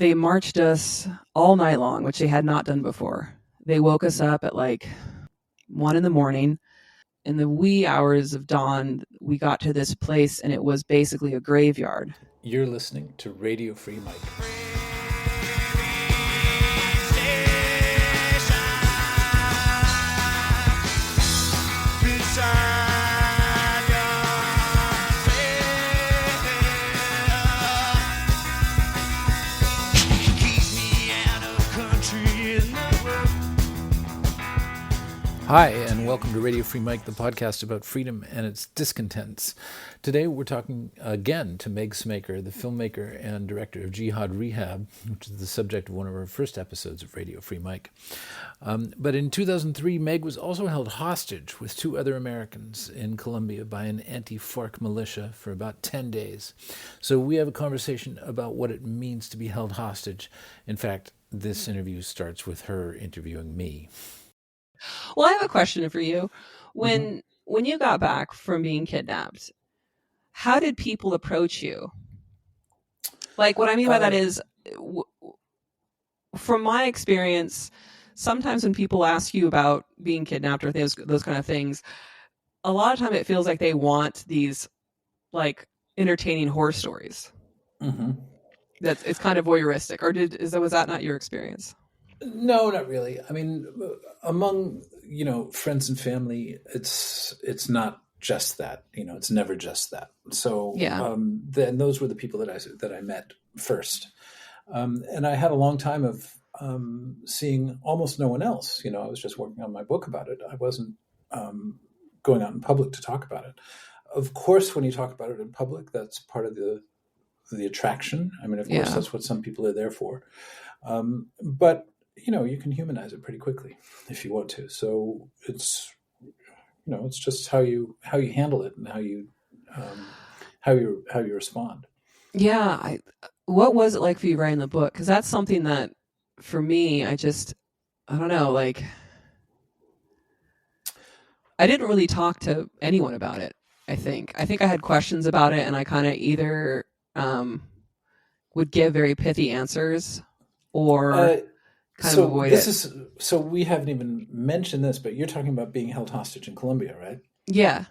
they marched us all night long, which they had not done before. They woke us up at like 1 a.m. In the wee hours of dawn, we got to this place, and it was basically a graveyard. You're listening to Radio Free Mike. Hi, and welcome to Radio Free Mike, the podcast about freedom and its discontents. Today we're talking again to Meg Smaker, the filmmaker and director of Jihad Rehab, which is the subject of one of our first episodes of Radio Free Mike. But in 2003, Meg was also held hostage with two other Americans in Colombia by an anti-FARC militia for about 10 days. So we have a conversation about what it means to be held hostage. In fact, this interview starts with her interviewing me. Well, I have a question for you. When you got back from being kidnapped, how did people approach you? Like, what I mean by that is, from my experience, sometimes when people ask you about being kidnapped or those kind of things, a lot of time it feels like they want these, like, entertaining horror stories. Mm-hmm. It's kind of voyeuristic. Or was that not your experience? No, not really. I mean, among, friends and family, it's not just that, it's never just that. So, then those were the people that I met first. And I had a long time of seeing almost no one else. I was just working on my book about it. I wasn't going out in public to talk about it. Of course, when you talk about it in public, that's part of the attraction. I mean, of course, that's what some people are there for. But you can humanize it pretty quickly if you want to. So it's just how you handle it and how you respond. Yeah. What was it like for you writing the book? Because that's something that, for me, I don't know, like, I didn't really talk to anyone about it. I think I had questions about it, and I kind of either would give very pithy answers or so we haven't even mentioned this, but you're talking about being held hostage in Colombia, right? Yeah.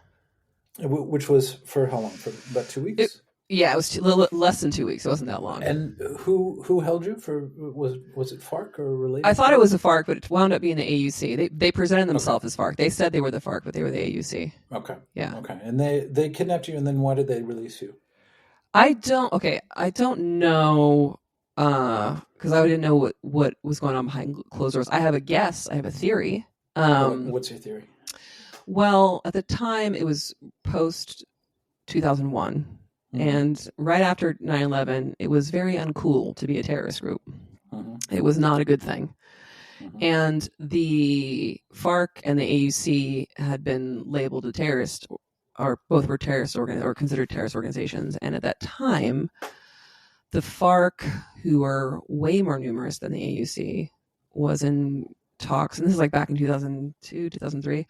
Which was for how long? For about 2 weeks? It was less than 2 weeks. It wasn't that long. And who held you for? Was it FARC or related? I thought it was the FARC, but it wound up being the AUC. They presented themselves as FARC. They said they were the FARC, but they were the AUC. Okay. Yeah. Okay. And they kidnapped you, and then why did they release you? I don't know. Because I didn't know what was going on behind closed doors. I have a guess. I have a theory. What's your theory? Well, at the time, it was post 2001. Mm-hmm. And right after 9/11, it was very uncool to be a terrorist group. Mm-hmm. It was not a good thing. Mm-hmm. And the FARC and the AUC had been labeled a terrorist, or both were terrorist or considered terrorist organizations. And at that time, the FARC, who are way more numerous than the AUC, was in talks, and this is like back in 2002, 2003,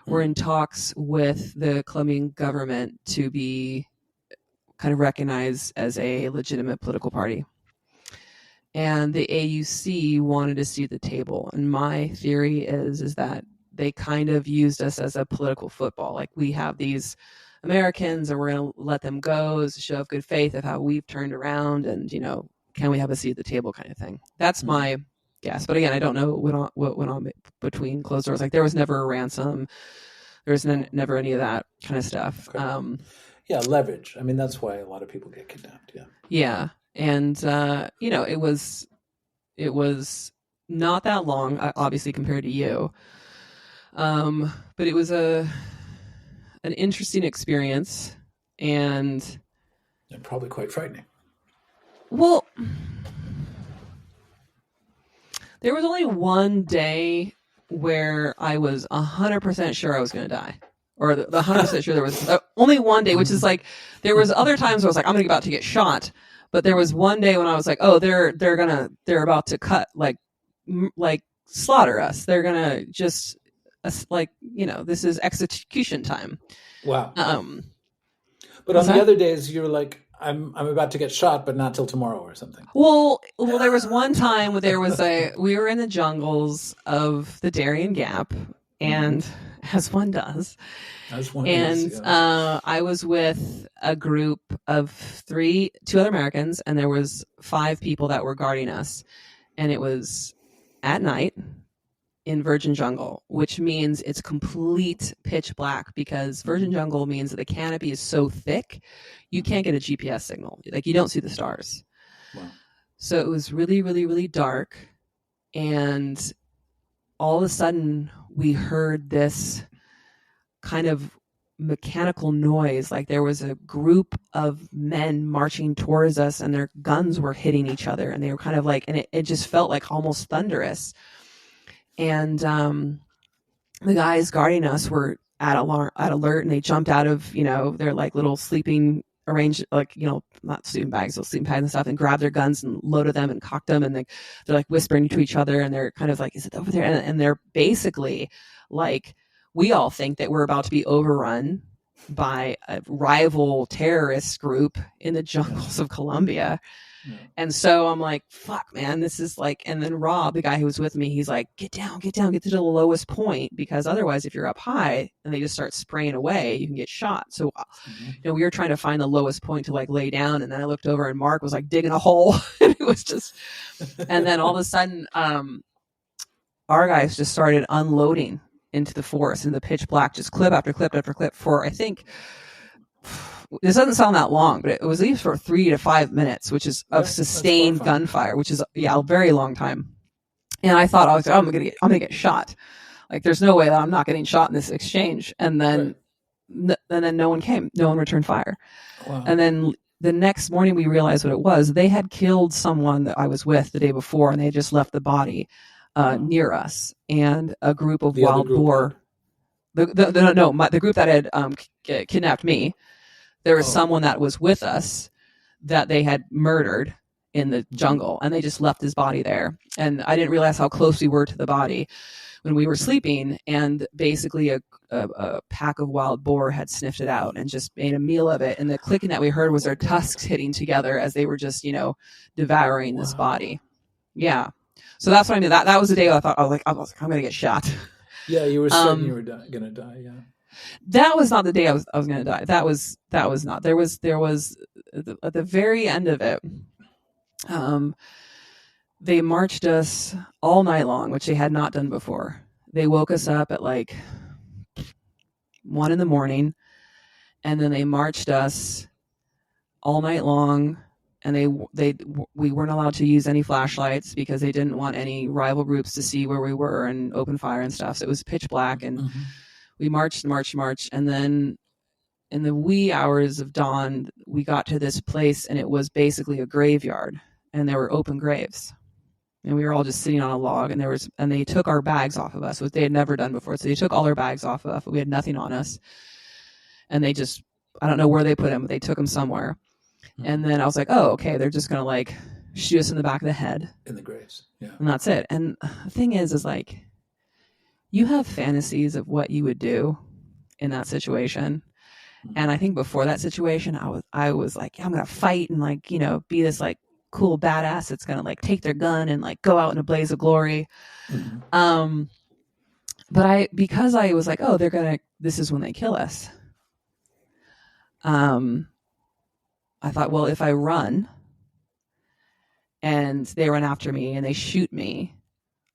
were in talks with the Colombian government to be kind of recognized as a legitimate political party. And the AUC wanted a seat at the table. And my theory is that they kind of used us as a political football. Like, we have these Americans and we're going to let them go as a show of good faith of how we've turned around, and, can we have a seat at the table kind of thing. That's my guess. But again, I don't know what went on between closed doors. Like, there was never a ransom. There was never any of that kind of stuff. Okay. Leverage. I mean, that's why a lot of people get kidnapped. Yeah. Yeah. And, it was not that long, obviously, compared to you. But it was an interesting experience, and probably quite frightening. Well, there was only one day where I was 100% sure I was going to die, or the 100% sure there was only one day, which is like, there was other times where I was like, I'm about to get shot, but there was one day when I was like, oh, they're about to cut, like slaughter us. They're gonna just this is execution time. Wow. But on the other days, you're like, I'm about to get shot, but not till tomorrow or something. Well, there was one time where we were in the jungles of the Darien Gap, and as one does, I was with a group of two other Americans, and there was 5 people that were guarding us, and it was at night in virgin jungle, which means it's complete pitch black, because virgin jungle means that the canopy is so thick you can't get a GPS signal. Like, you don't see the stars. Wow. So it was really, really, really dark, and all of a sudden we heard this kind of mechanical noise, like there was a group of men marching towards us, and their guns were hitting each other, and they were kind of like, and it just felt like almost thunderous. And the guys guarding us were at alert, and they jumped out of, their like little sleeping not sleeping bags, but sleeping pads and stuff, and grabbed their guns and loaded them and cocked them, and they're like whispering to each other, and they're kind of like, is it over there? And they're basically like, we all think that we're about to be overrun by a rival terrorist group in the jungles of Colombia. Yeah. And so I'm like, fuck, man, this is like, and then Rob, the guy who was with me, he's like, get down, get to the lowest point, because otherwise if you're up high and they just start spraying away, you can get shot. So, we were trying to find the lowest point to like lay down. And then I looked over and Mark was like digging a hole. And it was just, and then all of a sudden, our guys just started unloading into the forest, in the pitch black, just clip after clip after clip for, I think, this doesn't sound that long, but it was at least for 3 to 5 minutes, which is of sustained gunfire, which is a very long time. And I thought, I'm gonna get shot. Like, there's no way that I'm not getting shot in this exchange. And then, no one came. No one returned fire. Wow. And then the next morning, we realized what it was. They had killed someone that I was with the day before, and they had just left the body near us. And a group of wild boar. The group that had kidnapped me. There was someone that was with us that they had murdered in the jungle, and they just left his body there. And I didn't realize how close we were to the body when we were sleeping. And basically a pack of wild boar had sniffed it out and just made a meal of it. And the clicking that we heard was their tusks hitting together as they were just, devouring this body. Yeah. So that's what I mean. That was the day I thought, I'm going to get shot. Yeah, you were certain you were going to die. Yeah. That was not the day I was going to die. That was not. There was at the very end of it. They marched us all night long, which they had not done before. They woke us up at like 1 a.m, and then they marched us all night long. And we weren't allowed to use any flashlights because they didn't want any rival groups to see where we were and open fire and stuff. So it was pitch black, and we marched, and then in the wee hours of dawn, we got to this place, and it was basically a graveyard, and there were open graves, and we were all just sitting on a log, and they took our bags off of us, which they had never done before. So they took all our bags off of us. We had nothing on us, and they just, I don't know where they put them, but they took them somewhere. And then I was like, oh, okay, they're just gonna like shoot us in the back of the head in the graves, yeah, and that's it. And the thing is like, you have fantasies of what you would do in that situation. And I think before that situation, I was like, yeah, I'm going to fight and like, be this like cool badass that's going to like take their gun and like go out in a blaze of glory. But because I was like, oh, this is when they kill us. I thought, well, if I run and they run after me and they shoot me,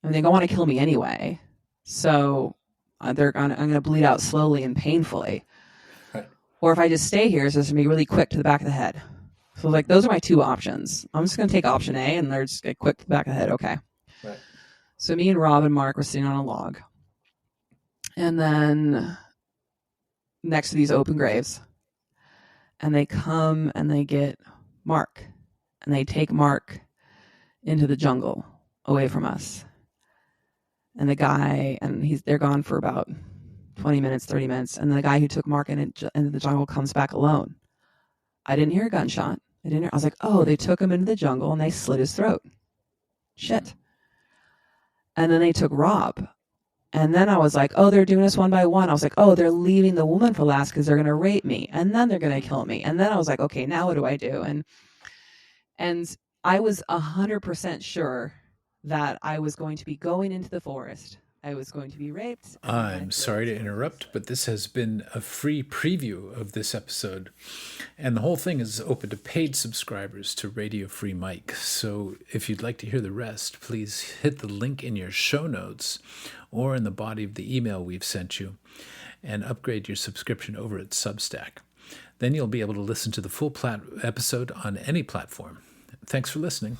I mean, they're going to want to kill me anyway. So I'm going to bleed out slowly and painfully. Right. Or if I just stay here, it's just going to be really quick to the back of the head. So like, those are my 2 options. I'm just going to take option A, and they're just get quick to the back of the head. Okay. Right. So me and Rob and Mark were sitting on a log. And then next to these open graves. And they come and they get Mark. And they take Mark into the jungle away from us. And the guy, and they're gone for about 20 minutes, 30 minutes. And the guy who took Mark into the jungle comes back alone. I didn't hear a gunshot. I was like, oh, they took him into the jungle and they slit his throat. Shit. And then they took Rob. And then I was like, oh, they're doing us one by one. I was like, oh, they're leaving the woman for last because they're going to rape me. And then they're going to kill me. And then I was like, okay, now what do I do? And I was 100% sure that I was going to be going into the forest. I was going to be raped. I'm sorry to interrupt, but this has been a free preview of this episode. And the whole thing is open to paid subscribers to Radio Free Mike. So if you'd like to hear the rest, please hit the link in your show notes or in the body of the email we've sent you and upgrade your subscription over at Substack. Then you'll be able to listen to the full episode on any platform. Thanks for listening.